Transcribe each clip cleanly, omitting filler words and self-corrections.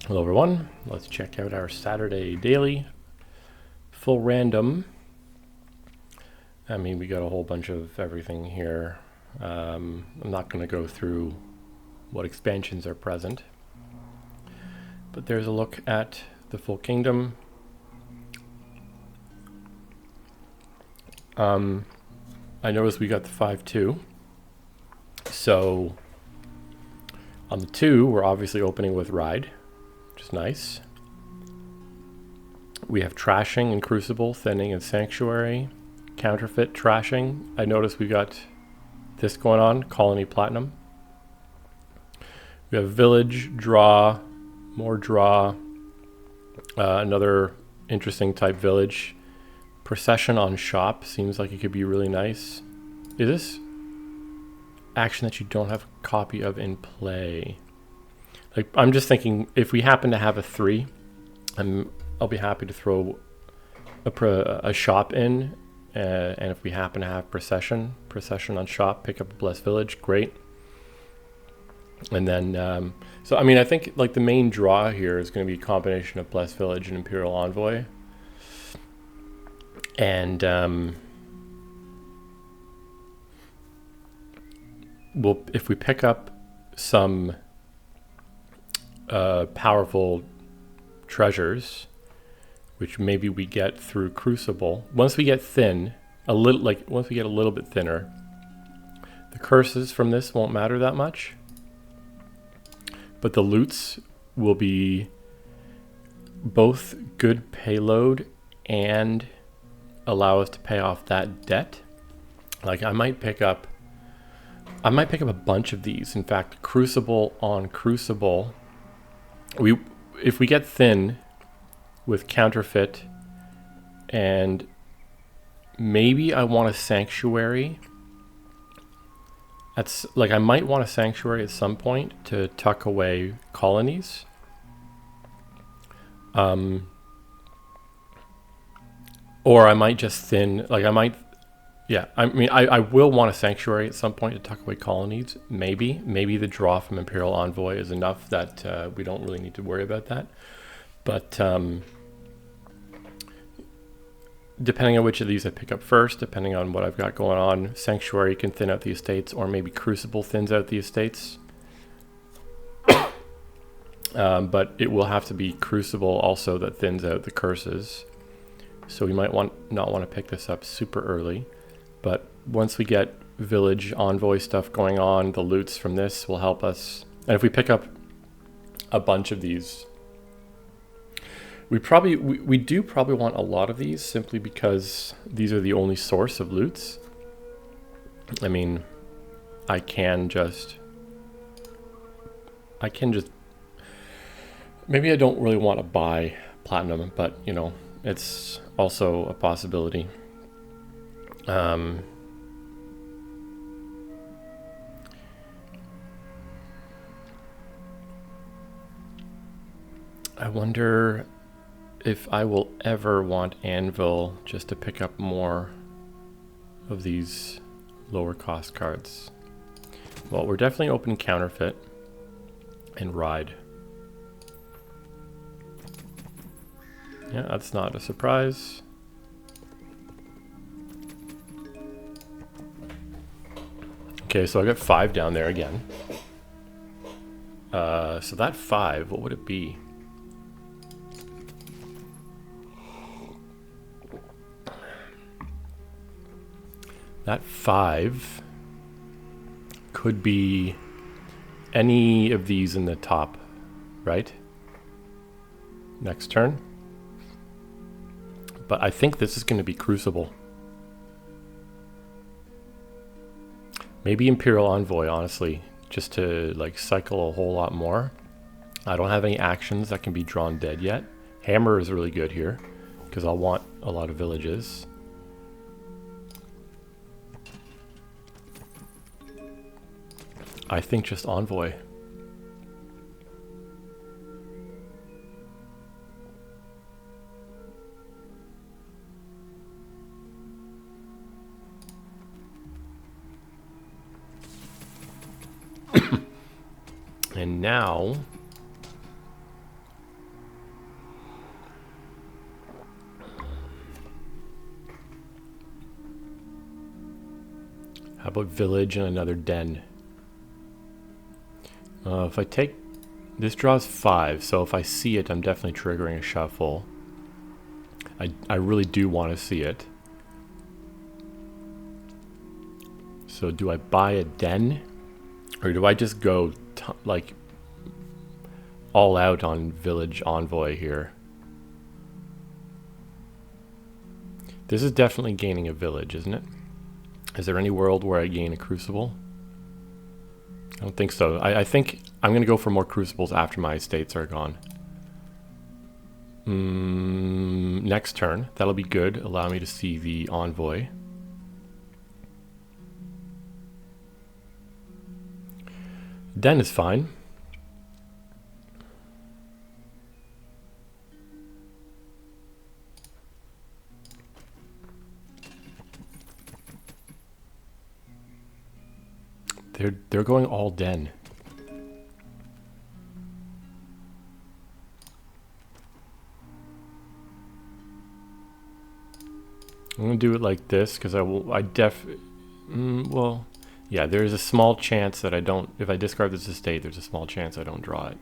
Hello everyone, let's check out our Saturday daily. Full random. I mean, we got a whole bunch of everything here. I'm not going to go through what expansions are present, but there's a look at the full kingdom. I noticed we got the 5-2. So on the 2, we're obviously opening with Ride, which is nice. We have Trashing and Crucible, Thinning and Sanctuary, Counterfeit, Trashing. I noticed we got this going on, Colony Platinum. We have Village, Draw, more Draw, another interesting type Village. Procession on Shop seems like it could be really nice. Is this action that you don't have a copy of in play? Like, I'm just thinking, if we happen to have a 3, I'll be happy to throw a shop in, and if we happen to have procession on shop, pick up a Blessed Village, great. And then, so I mean, I think like the main draw here is going to be a combination of Blessed Village and Imperial Envoy. And if we pick up some powerful treasures, which maybe we get through Crucible, once we get thin, once we get a little bit thinner, the curses from this won't matter that much, but the loots will be both good payload and allow us to pay off that debt. Like, I might pick up a bunch of these. In fact, Crucible on Crucible, if we get thin with Counterfeit, and maybe I want a Sanctuary. That's like, I might want a Sanctuary at some point to tuck away colonies. Or I might just thin, like I might, yeah, I mean, I will want a Sanctuary at some point to tuck away colonies. Maybe the draw from Imperial Envoy is enough that we don't really need to worry about that. But depending on which of these I pick up first, depending on what I've got going on, Sanctuary can thin out the estates, or maybe Crucible thins out the estates. But it will have to be Crucible also that thins out the curses. So we might not want to pick this up super early. But once we get Village Envoy stuff going on, the loots from this will help us. And if we pick up a bunch of these, we do probably want a lot of these, simply because these are the only source of loots. I mean, I can just maybe I don't really want to buy platinum, but you know, it's also a possibility. I wonder if I will ever want Anvil just to pick up more of these lower cost cards. Well, we're definitely opening Counterfeit and Ride. Yeah, that's not a surprise. Okay, so I got 5 down there again. So that 5, what would it be? That 5 could be any of these in the top, right? Next turn. But I think this is going to be Crucible. Maybe Imperial Envoy, honestly, just to like cycle a whole lot more. I don't have any actions that can be drawn dead yet. Hammer is really good here because I'll want a lot of villages. I think just Envoy. And now How about village and another den? If I take... This draws 5, so if I see it, I'm definitely triggering a shuffle. I really do want to see it. So do I buy a den? Or do I just go, like, all out on Village Envoy here? This is definitely gaining a village, isn't it? Is there any world where I gain a Crucible? I don't think so. I think I'm going to go for more Crucibles after my estates are gone. Next turn. That'll be good. Allow me to see the Envoy. Den is fine. They're going all den. I'm gonna do it like this because well, yeah, there's a small chance that I don't, if I discard this estate, there's a small chance I don't draw it.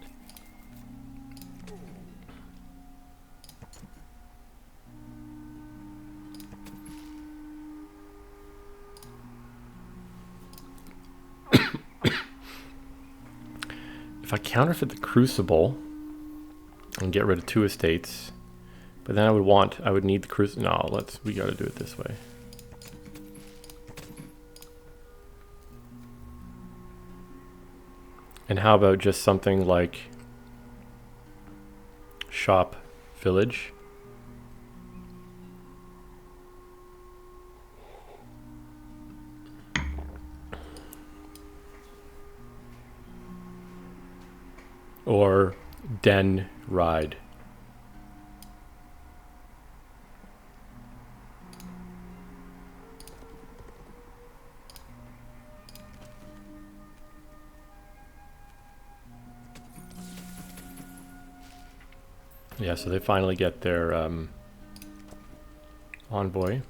If I counterfeit the Crucible and get rid of 2 estates, but then I would need the Crucible. No, we gotta do it this way. And how about just something like Shop Village? Or Den Ride. Yeah, so they finally get their Envoy.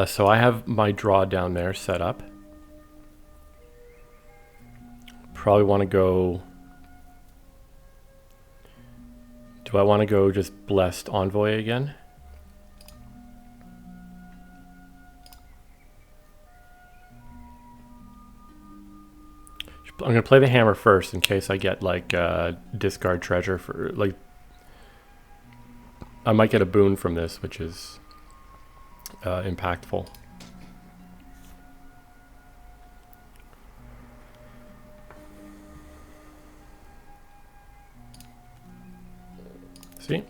So I have my draw down there set up. Probably want to go... Do I want to go just Blessed Envoy again? I'm going to play the hammer first in case I get like discard treasure for like... I might get a boon from this, which is impactful. See?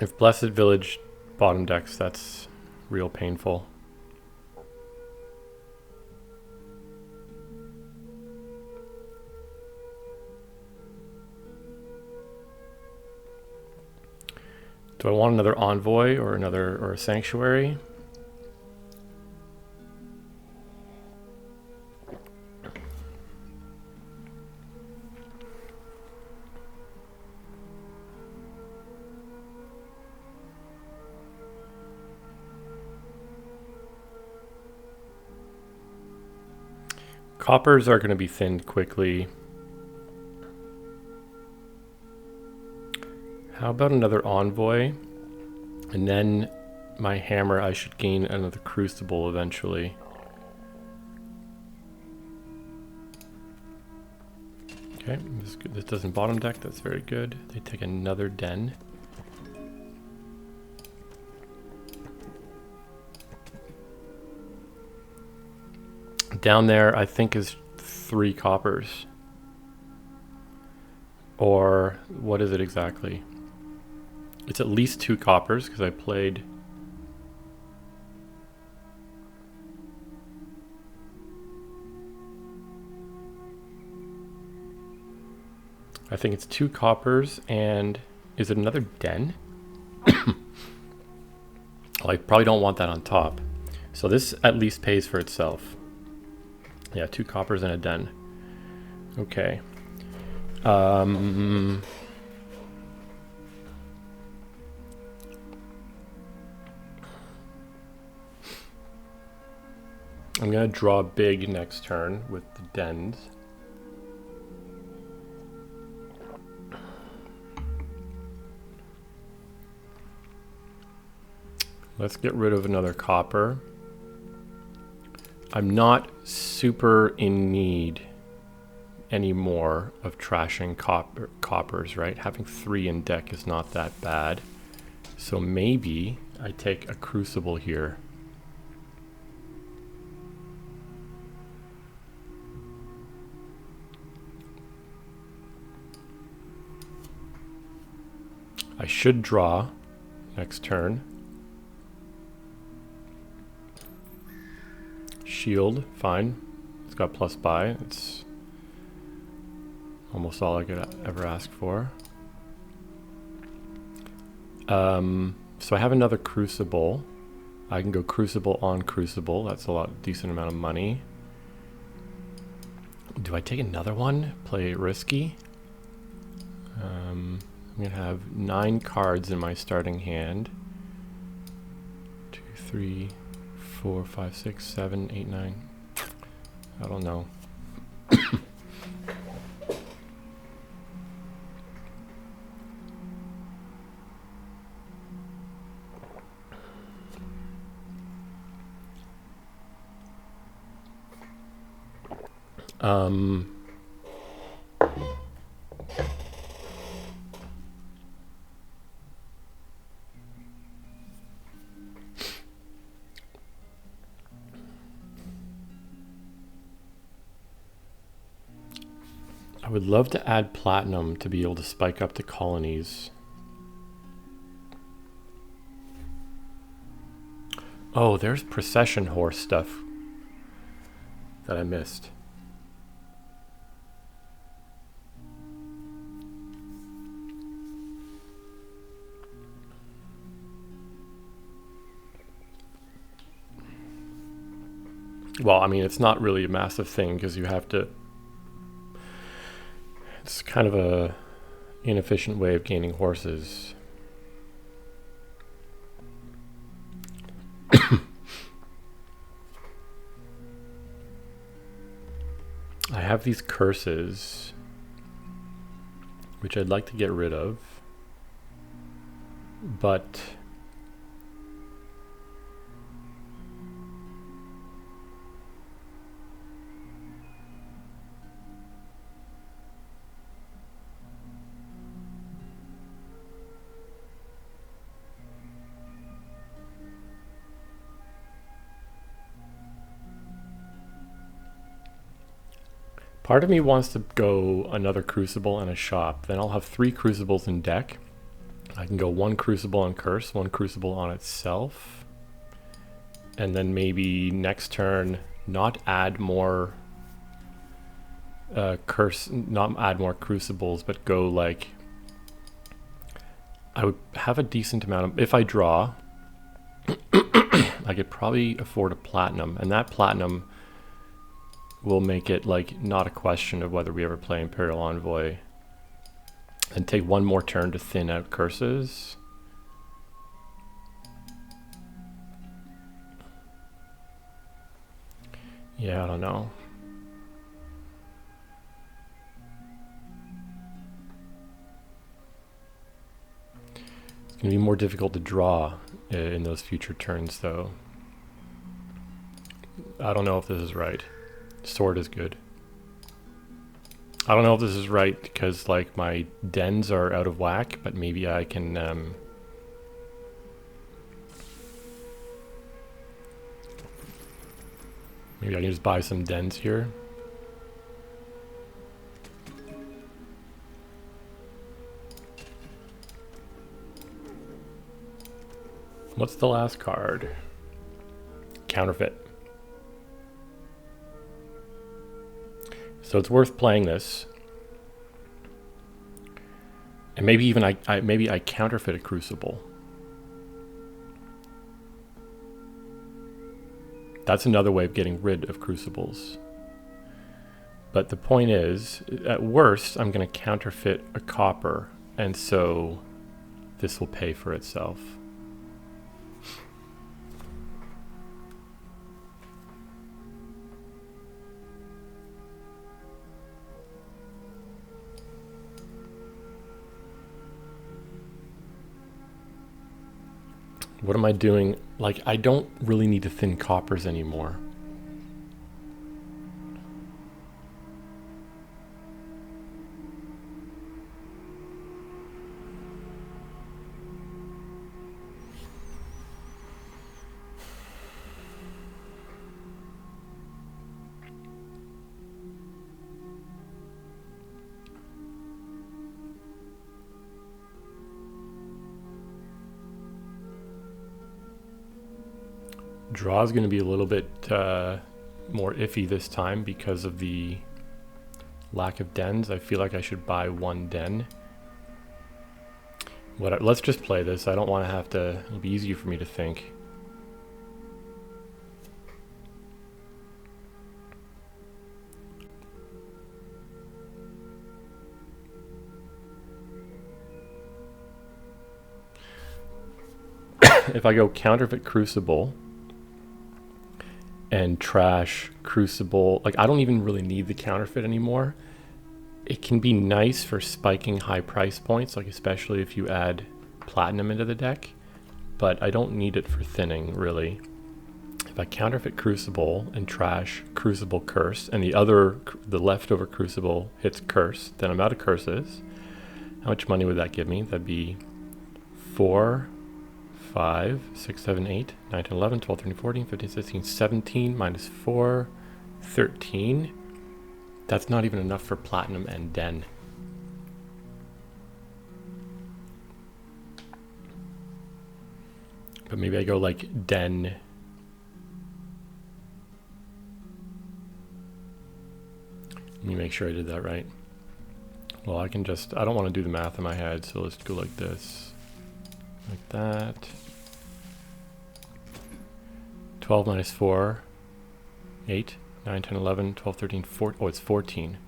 If Blessed Village bottom decks, that's real painful. Do I want another Envoy or a Sanctuary? Coppers are going to be thinned quickly. How about another Envoy? And then my hammer, I should gain another Crucible eventually. Okay, this doesn't bottom deck, that's very good. They take another Den. Down there, I think, is 3 coppers. Or what is it exactly? It's at least 2 coppers because I played... I think it's 2 coppers and... Is it another Den? Well, I probably don't want that on top. So this at least pays for itself. Yeah, 2 coppers and a Den. Okay. I'm gonna draw big next turn with the dens. Let's get rid of another copper. I'm not super in need anymore of trashing coppers, right? Having 3 in deck is not that bad. So maybe I take a crucible here. I should draw next turn. Shield, fine. It's got plus buy. It's almost all I could ever ask for. So I have another crucible. I can go crucible on crucible. That's a decent amount of money. Do I take another one? Play risky? I'm gonna have 9 cards in my starting hand. 2, 3, 4, 5, 6, 7, 8, 9. I don't know. I would love to add platinum to be able to spike up the colonies. Oh, there's procession horse stuff that I missed. Well, I mean, it's not really a massive thing because you have to... It's kind of a inefficient way of gaining horses. I have these curses, which I'd like to get rid of, but... Part of me wants to go another crucible and a shop. Then I'll have 3 crucibles in deck. I can go 1 crucible on curse, 1 crucible on itself. And then maybe next turn not add more not add more crucibles, but go like... I would have a decent amount of... If I draw, I could probably afford a platinum. And that platinum will make it like not a question of whether we ever play Imperial Envoy. And take 1 more turn to thin out curses. Yeah, I don't know. It's going to be more difficult to draw in those future turns, though. I don't know if this is right. Sword is good. I don't know if this is right because like my dens are out of whack, but maybe I can maybe I can just buy some dens here. What's the last card? Counterfeit. So it's worth playing this. And maybe even maybe I counterfeit a crucible. That's another way of getting rid of crucibles. But the point is, at worst, I'm going to counterfeit a copper, and so this will pay for itself. What am I doing? Like, I don't really need to thin coppers anymore. Draw is going to be a little bit more iffy this time because of the lack of dens. I feel like I should buy one den. Let's just play this. I don't want to have to. It'll be easier for me to think. If I go counterfeit Crucible and trash Crucible, like I don't even really need the counterfeit anymore. It can be nice for spiking high price points, like especially if you add platinum into the deck, but I don't need it for thinning really. If I counterfeit Crucible and trash Crucible Curse, and the leftover Crucible hits Curse, then I'm out of curses. How much money would that give me? That'd be 4, 5, 6, 7, 8, 9, 10, 11, 12, 13, 14, 15, 16, 17, minus 4, 13. That's not even enough for platinum and den. But maybe I go like den. Let me make sure I did that right. Well, I don't want to do the math in my head, so let's go like this. Like that. 12 minus 4, 8, 9, 10, 11, 12, 13, 14. Oh, it's 14.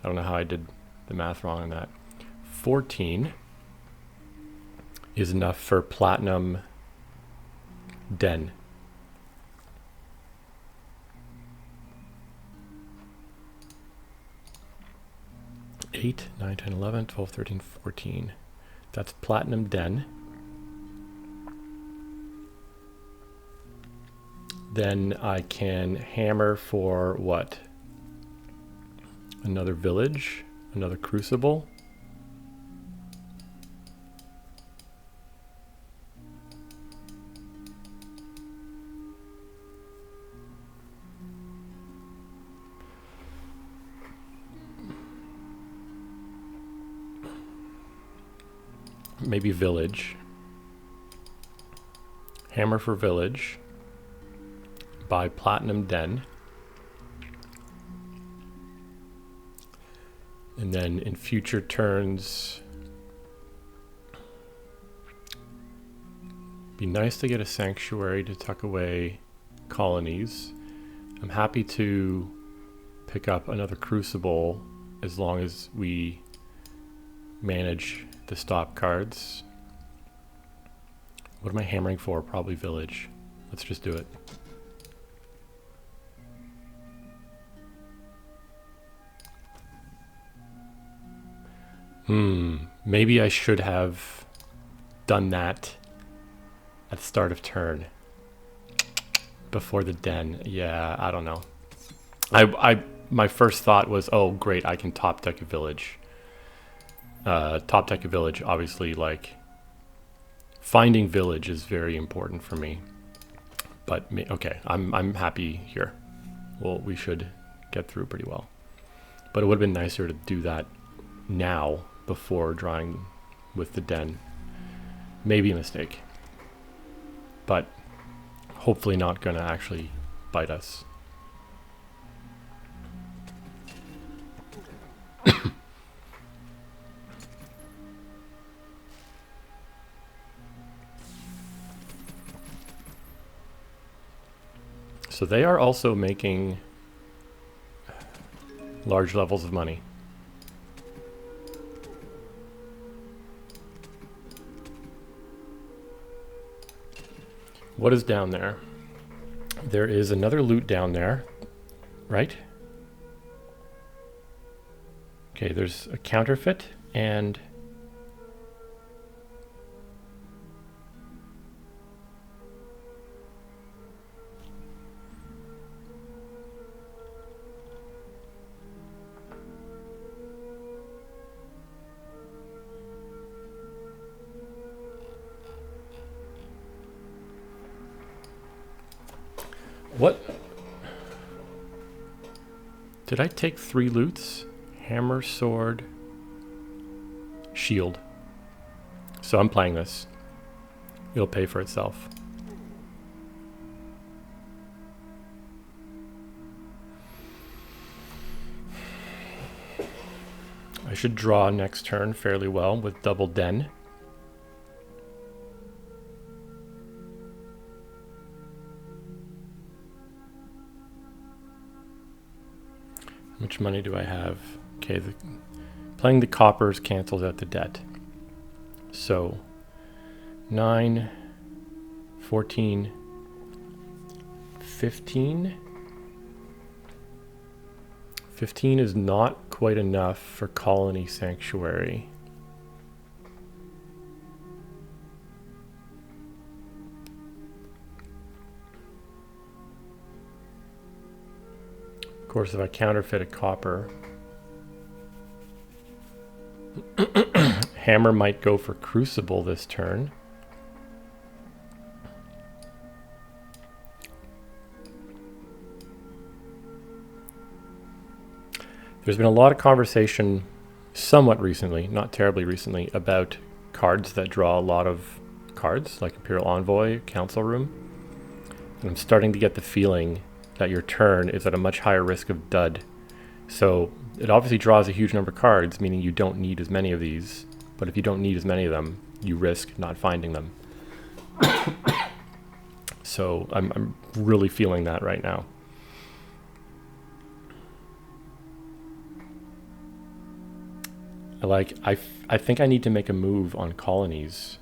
I don't know how I did the math wrong on that. 14 is enough for platinum den. Eight, 9, 10, 11, 12, 13, 14. That's platinum den. Then I can hammer for what? Another village, another crucible. Maybe village. Hammer for village. Buy platinum den. And then in future turns, be nice to get a sanctuary to tuck away colonies. I'm happy to pick up another crucible as long as we manage the stop cards. What am I hammering for? Probably village. Let's just do it. Maybe I should have done that at the start of turn before the den. Yeah, I don't know. My first thought was, oh great, I can top deck a village. Top deck a village, obviously, like finding village is very important for me. But okay, I'm happy here. Well, we should get through pretty well. But it would have been nicer to do that now before drawing with the den. Maybe a mistake, but hopefully not gonna actually bite us. So they are also making large levels of money. What is down there? There is another loot down there, right? Okay, there's a counterfeit and what? Did I take 3 loots? Hammer, sword, shield. So I'm playing this. It'll pay for itself. I should draw next turn fairly well with double den. How much money do I have? Okay, playing the coppers cancels out the debt. So 9, 14, 15. 15 is not quite enough for Colony Sanctuary. Of course, if I counterfeit a copper, Hammer might go for Crucible this turn. There's been a lot of conversation somewhat recently, not terribly recently, about cards that draw a lot of cards, like Imperial Envoy, Council Room. And I'm starting to get the feeling that your turn is at a much higher risk of dud. So it obviously draws a huge number of cards, meaning you don't need as many of these. But if you don't need as many of them, you risk not finding them. So I'm really feeling that right now. I think I need to make a move on colonies.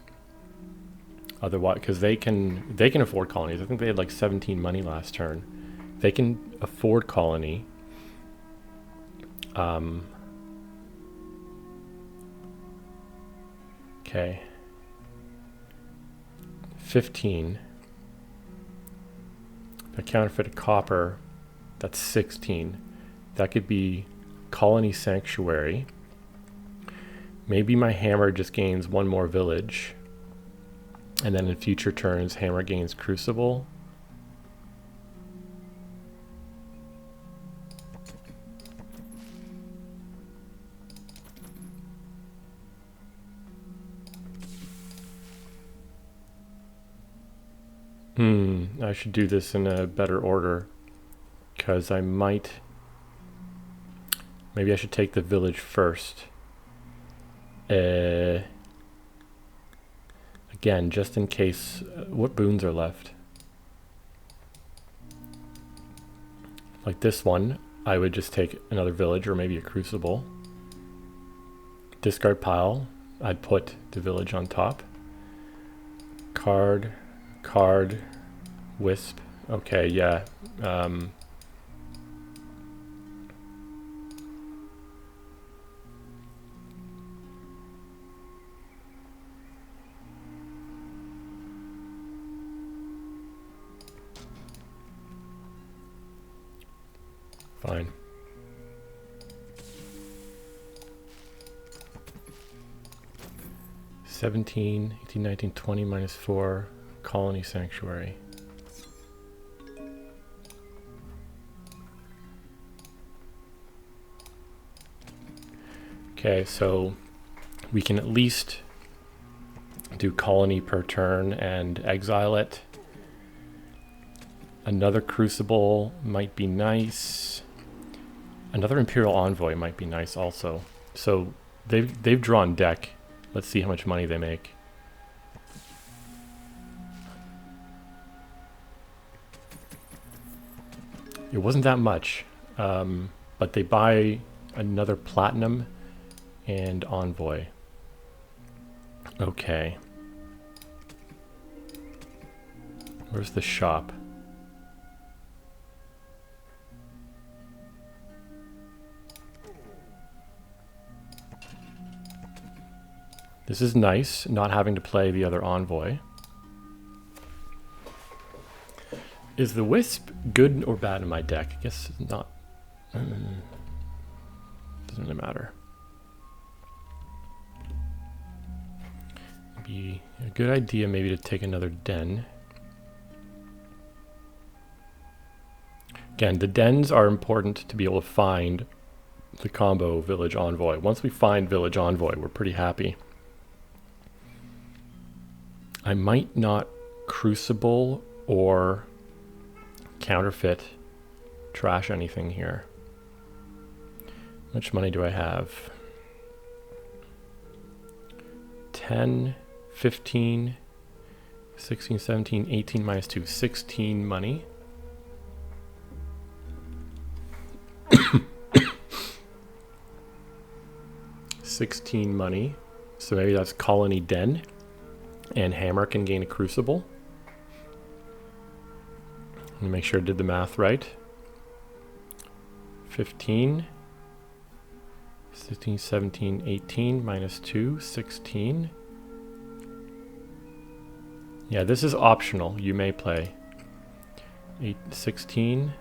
Otherwise, because they can afford colonies. I think they had like 17 money last turn. They can afford colony. Okay. 15. If I counterfeit a copper, that's 16. That could be Colony Sanctuary. Maybe my hammer just gains 1 more village. And then in future turns, hammer gains Crucible. I should do this in a better order, because I might... Maybe I should take the village first. Again, just in case... what boons are left? Like this one, I would just take another village or maybe a Crucible. Discard pile, I'd put the village on top. Card, wisp. Okay, yeah. Fine. $17, $18, $19, $20 minus 4, Colony Sanctuary. Okay, so we can at least do colony per turn and exile it. Another Crucible might be nice. Another Imperial Envoy might be nice also. So they've drawn deck. Let's see how much money they make. It wasn't that much. but they buy another platinum and envoy. Okay. Where's the shop? This is nice, not having to play the other envoy. Is the Wisp good or bad in my deck? I guess not. Doesn't really matter. Be a good idea maybe to take another den. Again, the dens are important to be able to find the combo Village Envoy. Once we find Village Envoy, we're pretty happy. I might not Crucible or Counterfeit trash anything here. How much money do I have? 10, 15, 16, 17, 18 minus 2, 16 money. $16 so maybe that's Colony Den, and Hammer can gain a Crucible. Let me make sure I did the math right. 15, 16, 17, 18 minus 2, 16. Yeah, this is optional. You may play 16,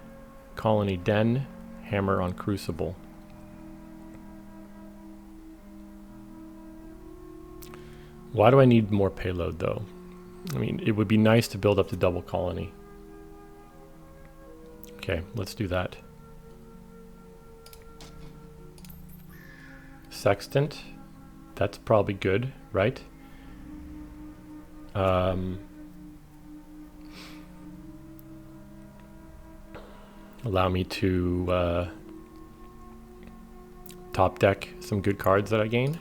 Colony Den, Hammer on Crucible. Why do I need more payload though? I mean, it would be nice to build up to double colony. Okay, let's do that. Sextant, that's probably good, right? Allow me to top deck some good cards that I gain.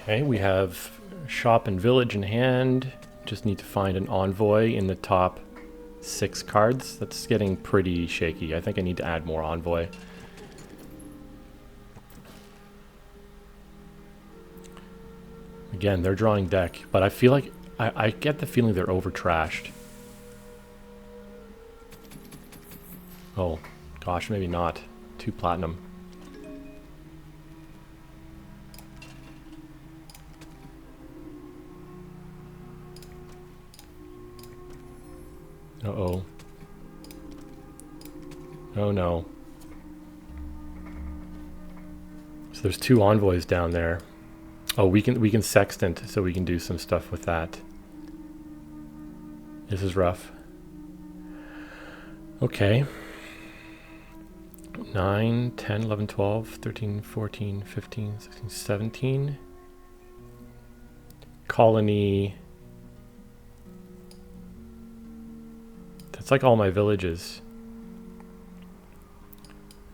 Okay, we have shop and village in hand. Just need to find an envoy in the top 6 cards. That's getting pretty shaky. I think I need to add more envoy. Again, they're drawing deck, but I feel like I get the feeling they're over trashed. Oh, gosh, maybe not. 2 platinum. Uh-oh. Oh no. So there's 2 envoys down there. Oh, we can sextant, so we can do some stuff with that. This is rough. Okay. 9, 10, 11, 12, 13, 14, 15, 16, 17. Colony. That's like all my villages.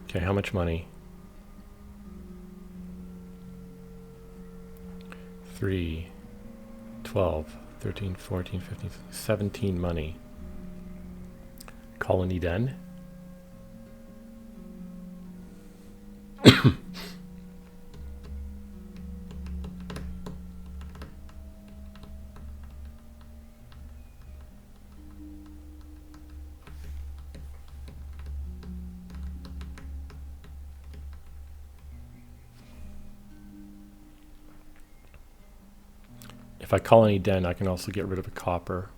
Okay, how much money? 3, 12, 13, 14, 15, 17 money. Colony Den. If I Colony Den, I can also get rid of a copper.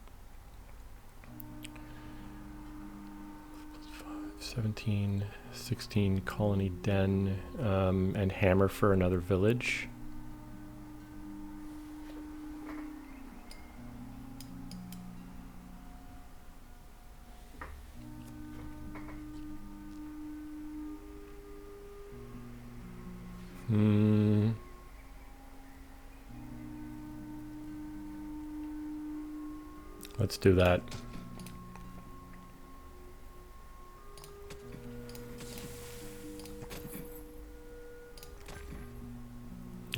17, 16, Colony Den, and Hammer for another village. Let's do that.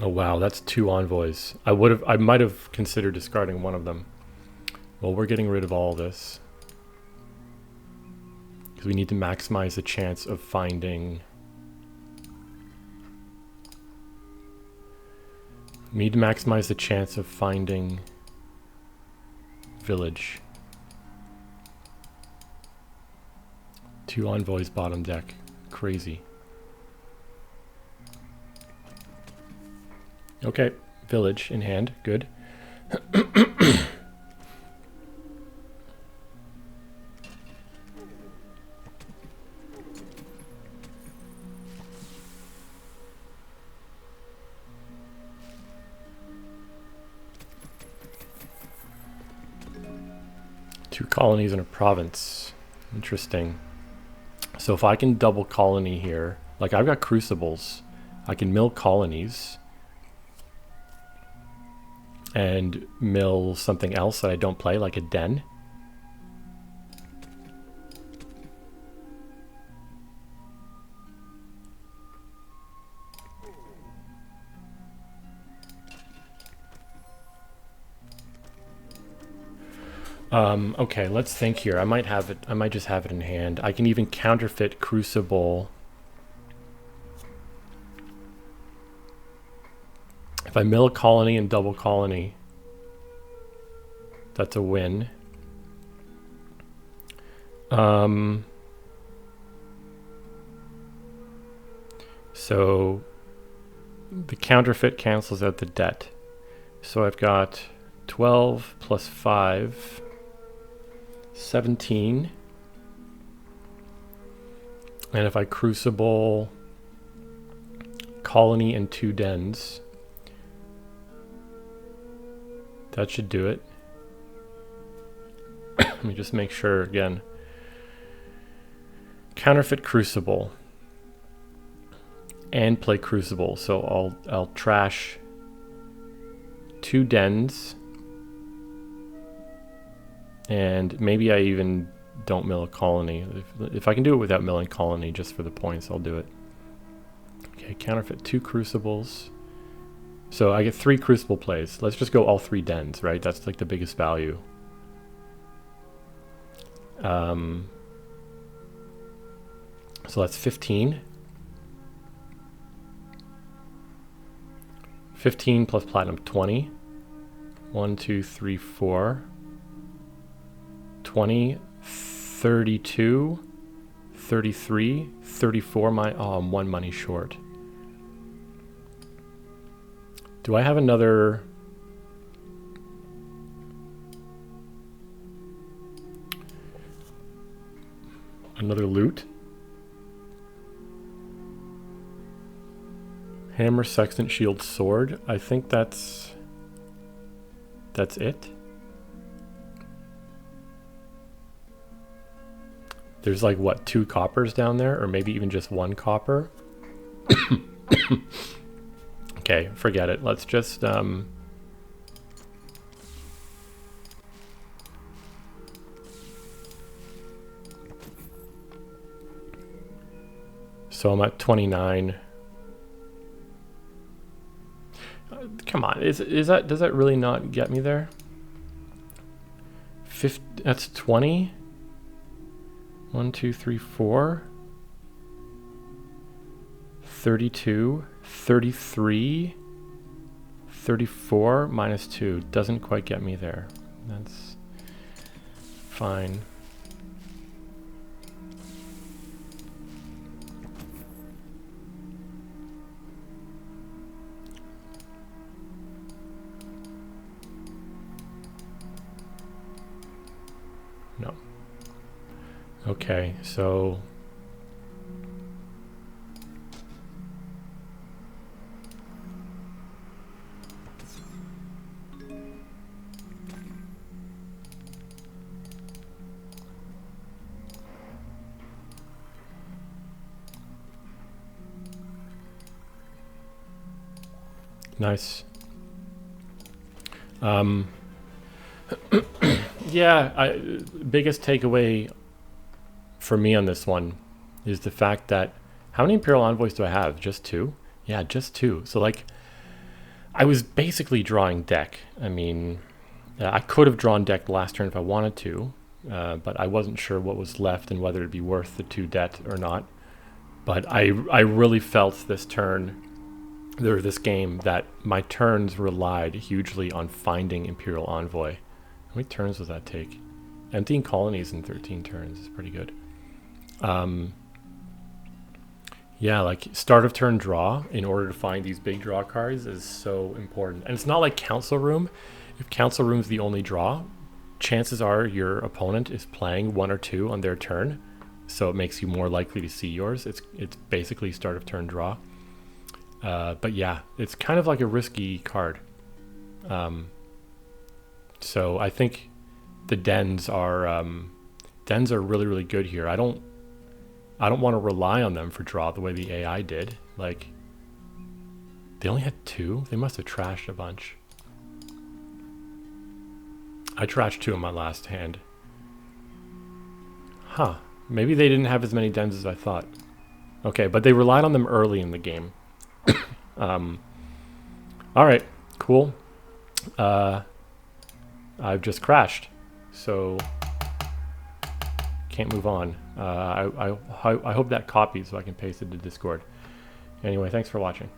Oh wow, that's 2 envoys. I might have considered discarding one of them. Well, we're getting rid of all this. Because we need to maximize the chance of finding... We need to maximize the chance of finding village. 2 envoys bottom deck. Crazy. Okay, village in hand. Good. Two colonies in a province. Interesting. So if I can double colony here, like I've got crucibles, I can mill colonies and mill something else that I don't play, like a den. Okay, let's think here. I might have it. I might just have it in hand. I can even counterfeit Crucible. If I mill a colony and double colony, that's a win. So the counterfeit cancels out the debt. So I've got 12 plus 5, 17. And if I Crucible colony and 2 dens, that should do it. Let me just make sure again. Counterfeit Crucible and play Crucible. So I'll trash 2 dens, and maybe I even don't mill a colony. If I can do it without milling colony just for the points, I'll do it. Okay, counterfeit 2 crucibles. So I get 3 crucible plays. Let's just go all 3 dens, right? That's like the biggest value. So that's 15. 15 plus platinum, 20. 1, 2, 3, 4. 20, 32, 33, 34. I'm 1 money short. Do I have another... loot? Hammer, sextant, shield, sword. I think that's it. There's like, what, 2 coppers down there? Or maybe even just 1 copper? Okay, forget it. Let's just... So I'm at 29. Come on, does that really not get me there? 50, that's 20. 1, 2, 3, 4. 32, 33, 34 minus 2 doesn't quite get me there. That's fine. No. Okay, so nice. Yeah, biggest takeaway for me on this one is the fact that how many Imperial Envoys do I have? Just two? Yeah, just two. So like, I was basically drawing deck. I mean, I could have drawn deck last turn if I wanted to, but I wasn't sure what was left and whether it'd be worth the 2 debt or not. But I really felt this turn, or this game, that my turns relied hugely on finding Imperial Envoy. How many turns does that take? Emptying colonies in 13 turns is pretty good. Yeah, like start of turn draw in order to find these big draw cards is so important. And it's not like Council Room. If Council Room's the only draw, chances are your opponent is playing 1 or 2 on their turn, so it makes you more likely to see yours. It's basically start of turn draw. But yeah, it's kind of like a risky card. So I think the dens are really, really good here. I don't want to rely on them for draw the way the AI did. Like, they only had 2. They must have trashed a bunch. I trashed 2 in my last hand. Huh. Maybe they didn't have as many dens as I thought. Okay, but they relied on them early in the game. All right, cool. I've just crashed, so can't move on. I hope that copies so I can paste it to Discord. Anyway, thanks for watching.